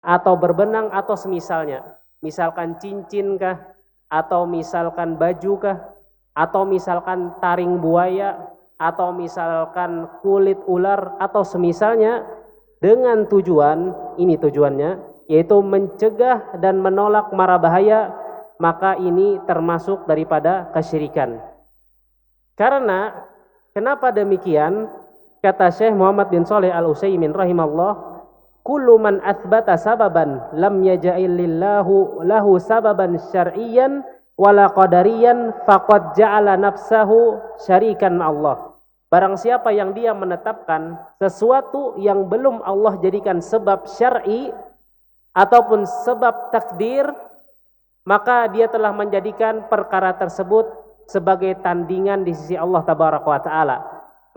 atau berbenang atau semisalnya. Misalkan cincin kah, atau misalkan baju kah, atau misalkan taring buaya, atau misalkan kulit ular atau semisalnya, dengan tujuan, ini tujuannya, yaitu mencegah dan menolak mara bahaya, maka ini termasuk daripada kesyirikan. Karena kenapa demikian? Kata Syekh Muhammad bin Shalih Al-Utsaimin rahimahullah, kullu man athbata sababan lam yaj'ilillahu lahu sababan syar'iyyan wala qadariyan faqad ja'ala nafsahu syarikan Allah. Barang siapa yang dia menetapkan sesuatu yang belum Allah jadikan sebab syar'i ataupun sebab takdir, maka dia telah menjadikan perkara tersebut sebagai tandingan di sisi Allah tabaraka wa taala,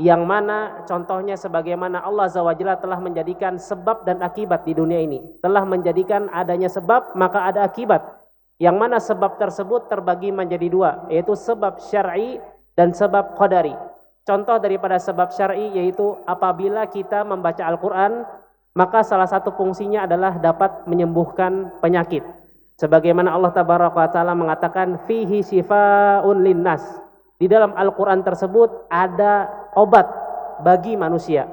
yang mana contohnya sebagaimana Allah azza wa jalla telah menjadikan sebab dan akibat di dunia ini, telah menjadikan adanya sebab maka ada akibat, yang mana sebab tersebut terbagi menjadi dua, yaitu sebab syar'i dan sebab qadari. Contoh daripada sebab syar'i yaitu apabila kita membaca Al-Quran, maka salah satu fungsinya adalah dapat menyembuhkan penyakit. Sebagaimana Allah tabaraka wa taala mengatakan fihi syifaa'un linnas. Di dalam Al-Qur'an tersebut ada obat bagi manusia.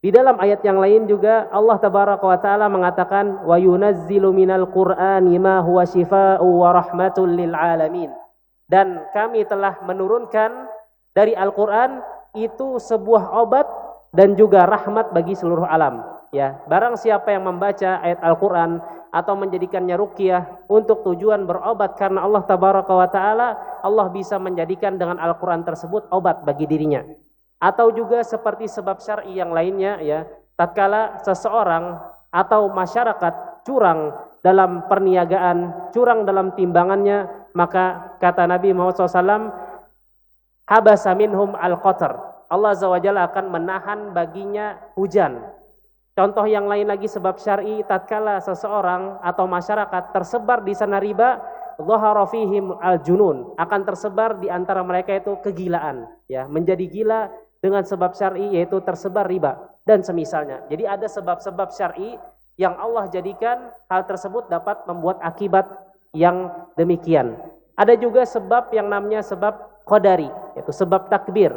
Di dalam ayat yang lain juga Allah tabaraka wa taala mengatakan wa yunazzilu minal qur'ani ma huwa syifaa'u wa rahmatul lil alamin. Dan kami telah menurunkan dari Al-Qur'an itu sebuah obat dan juga rahmat bagi seluruh alam. Ya, barang siapa yang membaca ayat Al-Qur'an atau menjadikannya ruqyah untuk tujuan berobat karena Allah tabaraka wa taala, Allah bisa menjadikan dengan Al-Qur'an tersebut obat bagi dirinya. Atau juga seperti sebab syar'i yang lainnya, ya, tatkala seseorang atau masyarakat curang dalam perniagaan, curang dalam timbangannya, maka kata Nabi Muhammad SAW, habasa minhum al-qatar. Allah azza wa jalla akan menahan baginya hujan. Contoh yang lain lagi sebab syar'i, tatkala seseorang atau masyarakat tersebar di sana riba, dhahara fihim al-junun, akan tersebar di antara mereka itu kegilaan, ya, menjadi gila dengan sebab syar'i yaitu tersebar riba dan semisalnya. Jadi ada sebab-sebab syar'i yang Allah jadikan hal tersebut dapat membuat akibat yang demikian. Ada juga sebab yang namanya sebab qadari, yaitu sebab takdir.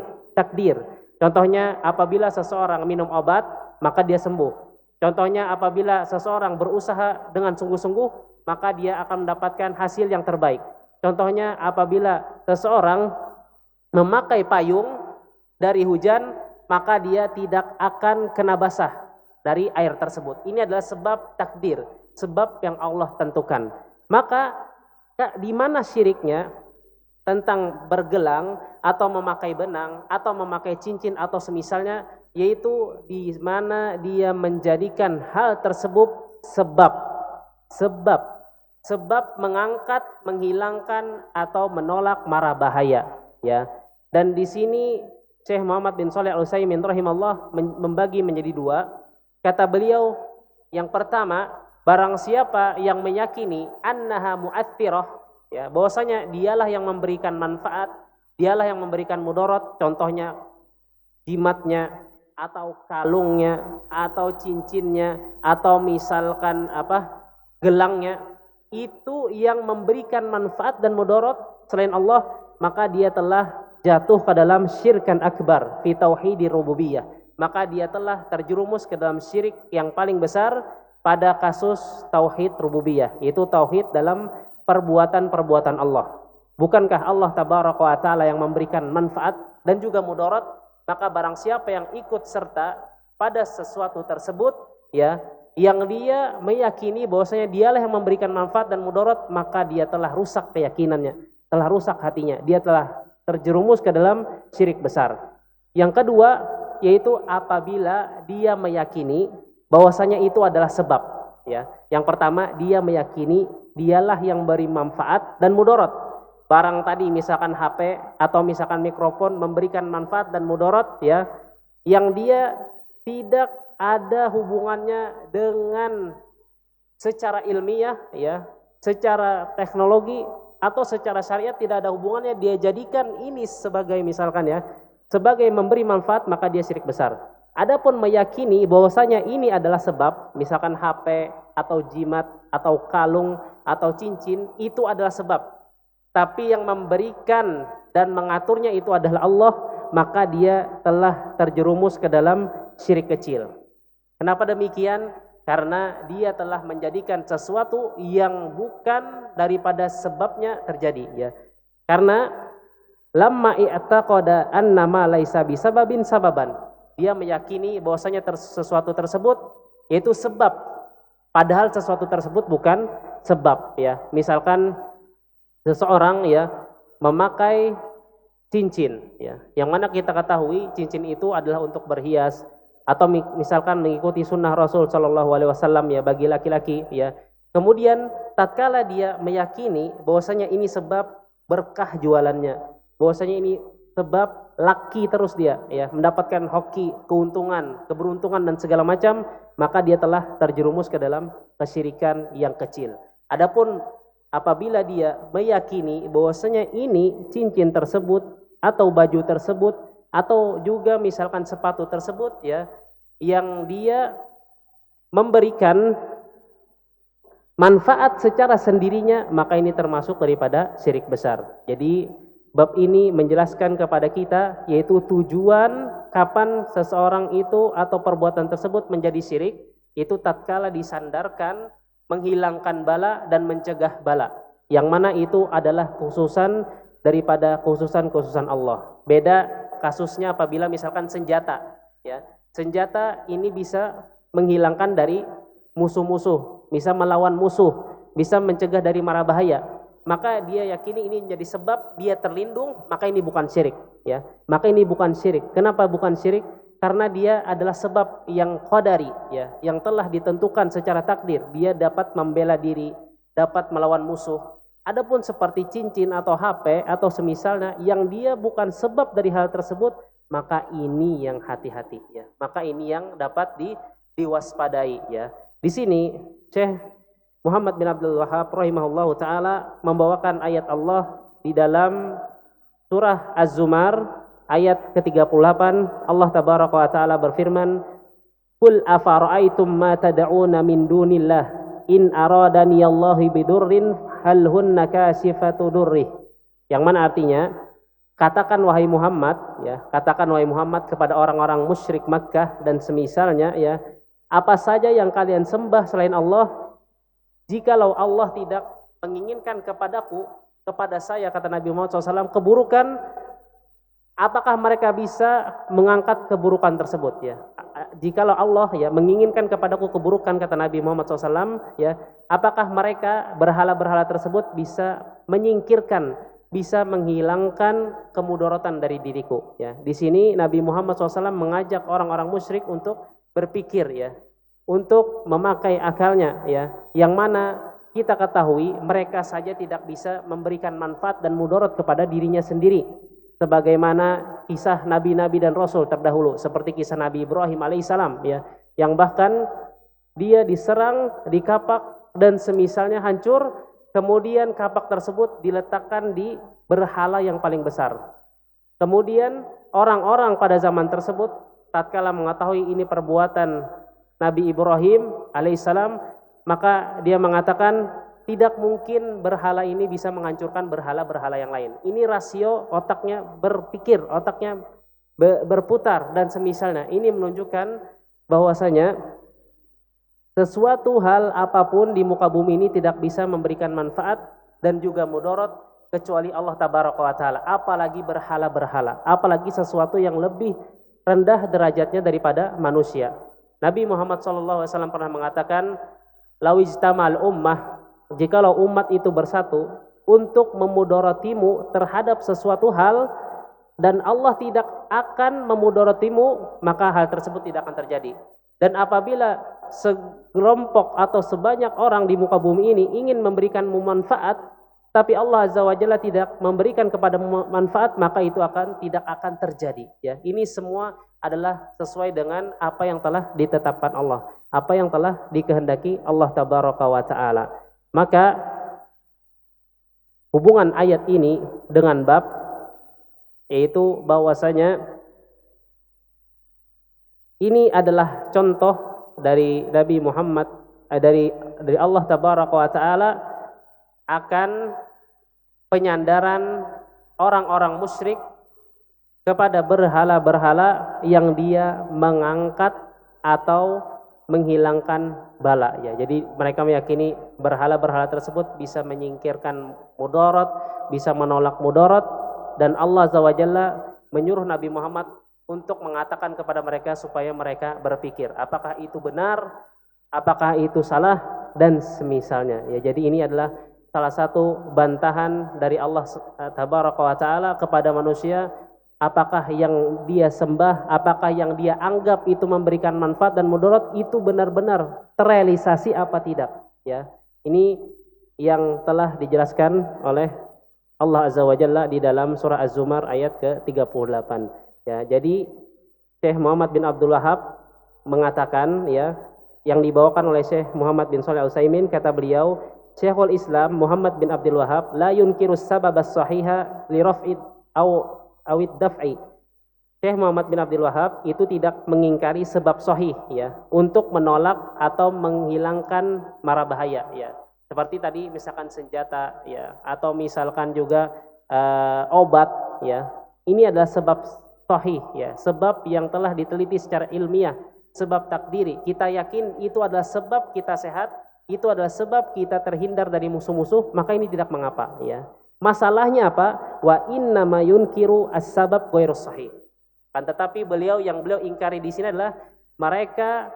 Contohnya apabila seseorang minum obat maka dia sembuh. Contohnya apabila seseorang berusaha dengan sungguh-sungguh maka dia akan mendapatkan hasil yang terbaik. Contohnya apabila seseorang memakai payung dari hujan maka dia tidak akan kena basah dari air tersebut. Ini adalah sebab takdir, sebab yang Allah tentukan. Maka di mana syiriknya tentang bergelang atau memakai benang atau memakai cincin atau semisalnya, yaitu di mana dia menjadikan hal tersebut sebab mengangkat, menghilangkan atau menolak mara bahaya, ya. Dan di sini Syekh Muhammad bin Shalih Al-Utsaimin rahimahullah membagi menjadi dua. Kata beliau, yang pertama, barang siapa yang meyakini annaha mu'athirah, ya, bahwasanya dialah yang memberikan manfaat, dialah yang memberikan mudarat, contohnya jimatnya atau kalungnya atau cincinnya atau misalkan gelangnya, itu yang memberikan manfaat dan mudarat selain Allah, maka dia telah jatuh ke dalam syirkan akbar fi tauhidir rububiyah, maka dia telah terjerumus ke dalam syirik yang paling besar pada kasus tauhid rububiyah, yaitu tauhid dalam perbuatan-perbuatan Allah. Bukankah Allah tabaraka wa taala yang memberikan manfaat dan juga mudarat? Maka barang siapa yang ikut serta pada sesuatu tersebut, ya, yang dia meyakini bahwasanya dialah yang memberikan manfaat dan mudarat, maka dia telah rusak keyakinannya, telah rusak hatinya, dia telah terjerumus ke dalam syirik besar. Yang kedua, yaitu apabila dia meyakini bahwasanya itu adalah sebab, ya. Yang pertama, dia meyakini dialah yang beri manfaat dan mudarat. Barang tadi misalkan HP atau misalkan mikrofon memberikan manfaat dan mudarat, ya, yang dia tidak ada hubungannya dengan secara ilmiah, ya, secara teknologi atau secara syariat tidak ada hubungannya, dia jadikan ini sebagai misalkan, ya, sebagai memberi manfaat, maka dia syirik besar. Adapun meyakini bahwasanya ini adalah sebab, misalkan HP atau jimat atau kalung atau cincin itu adalah sebab. Tapi yang memberikan dan mengaturnya itu adalah Allah, maka dia telah terjerumus ke dalam syirik kecil. Kenapa demikian? Karena dia telah menjadikan sesuatu yang bukan daripada sebabnya terjadi, ya. Karena lamma i'taqada annama laisa bisababin sababan. Dia meyakini bahwasanya sesuatu tersebut yaitu sebab, padahal sesuatu tersebut bukan sebab, ya. Misalkan seseorang, ya, memakai cincin, ya, yang mana kita ketahui cincin itu adalah untuk berhias, atau misalkan mengikuti sunnah Rasul Shallallahu Alaihi Wasallam, ya, bagi laki-laki, ya. Kemudian tatkala dia meyakini bahwasanya ini sebab berkah jualannya, bahwasanya ini sebab laki terus dia, ya, mendapatkan hoki, keuntungan, keberuntungan dan segala macam, maka dia telah terjerumus ke dalam kesyirikan yang kecil. Adapun apabila dia meyakini bahwasanya ini cincin tersebut atau baju tersebut atau juga misalkan sepatu tersebut, ya, yang dia memberikan manfaat secara sendirinya, maka ini termasuk daripada syirik besar. Jadi bab ini menjelaskan kepada kita yaitu tujuan kapan seseorang itu atau perbuatan tersebut menjadi syirik, itu tatkala disandarkan menghilangkan bala dan mencegah bala, yang mana itu adalah khususan daripada khususan Allah. Beda kasusnya apabila misalkan senjata, ya, senjata ini bisa menghilangkan dari musuh-musuh, bisa melawan musuh, bisa mencegah dari mara bahaya, maka dia yakini ini menjadi sebab dia terlindung, maka ini bukan syirik, ya, maka ini bukan syirik. Kenapa bukan syirik? Karena dia adalah sebab yang qadari, ya, yang telah ditentukan secara takdir, dia dapat membela diri, dapat melawan musuh. Adapun seperti cincin atau HP atau semisalnya yang dia bukan sebab dari hal tersebut, maka ini yang hati-hati, ya. Maka ini yang dapat diwaspadai, ya. Di sini Syekh Muhammad bin Abdul Wahhab rahimahullahu taala membawakan ayat Allah di dalam surah Az-Zumar ayat ke-38. Allah tabaraka wa taala berfirman, "Qul afara'aitum ma tad'una min dunillah in aradani Allahu bidurrin hal hunna kasifatu durrih." Yang mana artinya, katakan wahai Muhammad, ya, katakan wahai Muhammad kepada orang-orang musyrik Makkah dan semisalnya, ya, apa saja yang kalian sembah selain Allah, jikalau Allah tidak menginginkan kepadaku, kepada saya, kata Nabi Muhammad SAW, keburukan, apakah mereka bisa mengangkat keburukan tersebut, ya? Jikalau Allah, ya, menginginkan kepadaku keburukan, kata Nabi Muhammad SAW, ya, apakah mereka berhala-berhala tersebut bisa menyingkirkan, bisa menghilangkan kemudaratan dari diriku, ya? Di sini Nabi Muhammad SAW mengajak orang-orang musyrik untuk berpikir, ya, untuk memakai akalnya, ya, yang mana kita ketahui mereka saja tidak bisa memberikan manfaat dan mudarat kepada dirinya sendiri, sebagaimana kisah nabi-nabi dan rasul terdahulu, seperti kisah Nabi Ibrahim alaihissalam, ya, yang bahkan dia diserang, dikapak dan semisalnya hancur, kemudian kapak tersebut diletakkan di berhala yang paling besar. Kemudian orang-orang pada zaman tersebut tatkala mengetahui ini perbuatan Nabi Ibrahim alaihissalam, maka dia mengatakan tidak mungkin berhala ini bisa menghancurkan berhala-berhala yang lain. Ini rasio otaknya berpikir, otaknya berputar dan semisalnya. Ini menunjukkan bahwasanya sesuatu hal apapun di muka bumi ini tidak bisa memberikan manfaat dan juga mudarat kecuali Allah tabaraka wa taala, apalagi berhala-berhala, apalagi sesuatu yang lebih rendah derajatnya daripada manusia. Nabi Muhammad SAW pernah mengatakan, "Lawijtamal ummah," jikalau umat itu bersatu untuk memudaratimu terhadap sesuatu hal dan Allah tidak akan memudaratimu, maka hal tersebut tidak akan terjadi. Dan apabila segelompok atau sebanyak orang di muka bumi ini ingin memberikanmu manfaat, tapi Allah Azza wa Jalla tidak memberikan kepada manfaat, maka itu tidak akan terjadi, ya. Ini semua adalah sesuai dengan apa yang telah ditetapkan Allah, apa yang telah dikehendaki Allah tabaraka wa taala. Maka hubungan ayat ini dengan bab, yaitu bahwasanya ini adalah contoh dari Nabi Muhammad dari Allah tabaraka wa taala akan penyandaran orang-orang musyrik kepada berhala-berhala yang dia mengangkat atau menghilangkan bala ya. Jadi mereka meyakini berhala-berhala tersebut bisa menyingkirkan mudarat, bisa menolak mudarat, dan Allah azza wa jalla menyuruh Nabi Muhammad untuk mengatakan kepada mereka supaya mereka berpikir apakah itu benar, apakah itu salah, dan semisalnya ya. Jadi ini adalah salah satu bantahan dari Allah tabaraka wa taala kepada manusia, apakah yang dia sembah, apakah yang dia anggap itu memberikan manfaat dan mudarat itu benar-benar terrealisasi apa tidak ya. Ini yang telah dijelaskan oleh Allah azza wa jalla di dalam surah Az-Zumar ayat ke-38 ya. Jadi Syekh Muhammad bin Abdul Wahab mengatakan ya, yang dibawakan oleh Syekh Muhammad bin Shalih Al-Utsaimin, kata beliau, Syekhul Islam Muhammad bin Abdul Wahab la yunkiru sabab as-sahiha li raf'id awid daf'i. Syekh Muhammad bin Abdul Wahab itu tidak mengingkari sebab sahih ya untuk menolak atau menghilangkan mara bahaya ya. Seperti tadi misalkan senjata ya, atau misalkan juga obat ya. Ini adalah sebab sahih ya, sebab yang telah diteliti secara ilmiah, sebab takdiri. Kita yakin itu adalah sebab kita sehat, itu adalah sebab kita terhindar dari musuh-musuh, maka ini tidak mengapa ya. Masalahnya apa? Wa inna ma yunkiru as-sabab ghairus sahih. Kan tetapi beliau ingkari di sini adalah mereka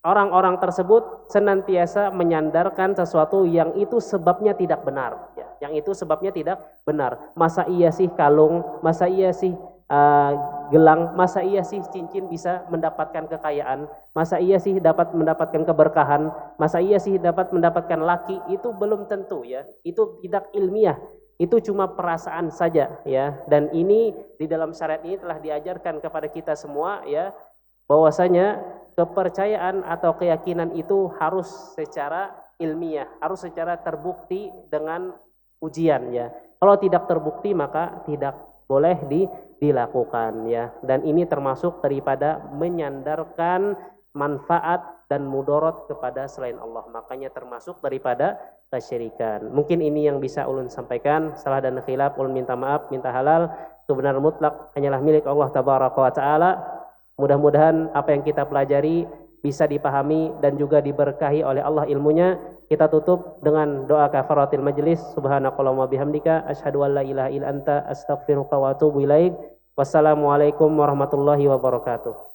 orang-orang tersebut senantiasa menyandarkan sesuatu yang itu sebabnya tidak benar ya. Yang itu sebabnya tidak benar. Masa iya sih kalung, masa iya sih gelang, masa iya sih cincin bisa mendapatkan kekayaan, masa iya sih dapat mendapatkan keberkahan, masa iya sih dapat mendapatkan laki, itu belum tentu ya. Itu tidak ilmiah, itu cuma perasaan saja ya. Dan ini di dalam syariat ini telah diajarkan kepada kita semua ya, bahwasanya kepercayaan atau keyakinan itu harus secara ilmiah, harus secara terbukti dengan ujian ya. Kalau tidak terbukti maka tidak boleh dilakukan ya. Dan ini termasuk daripada menyandarkan manfaat dan mudarat kepada selain Allah, makanya termasuk daripada kesyirikan. Mungkin ini yang bisa ulun sampaikan. Salah dan khilaf ulun minta maaf, minta halal. Kebenaran mutlak hanyalah milik Allah tabaraka wa taala. Mudah-mudahan apa yang kita pelajari bisa dipahami dan juga diberkahi oleh Allah ilmunya. Kita tutup dengan doa kafaratil majlis. Subhanakallahumma bihamdika asyhadu an la ilaha illa anta astaghfiruka wa atubu ilaik. Wassalamualaikum warahmatullahi wabarakatuh.